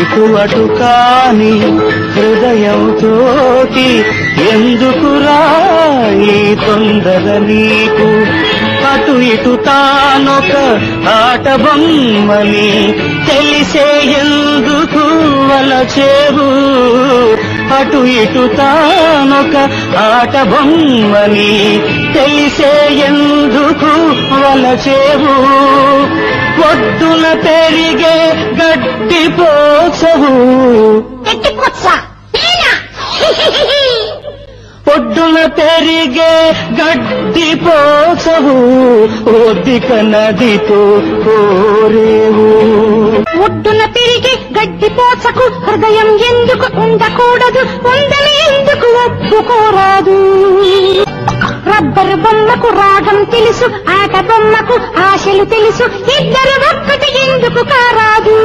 ఇటు అటు కాని హృదయంతోటి ఎందుకురా ఈ తొందర నీకు? అటు ఇటు తానొక ఆట బొమ్మని తెలిసే ఎందుకు వలచేవు? అటు ఇటు తానొక ఆట బొమ్మని తెలిసే ఎందుకు వలచేవు? ఒడ్డున పెరిగే గడ్డి పోచవు, ఒడ్డున పెరిగే గడ్డి పోచవు, ఒద్దిక నదితో కోరేవు. ఒడ్డున పెరిగే గడ్డి పోచకు హృదయం ఎందుకు ఉండకూడదు? ఉందని ఎందుకు ఒప్పుకోరాదు? రబ్బర్ బొమ్మకు రాగం తెలుసు, ఆట బొమ్మకు ఆశలు తెలుసు, ఇద్దరు ఒక్కటి ఎందుకు కారాదు?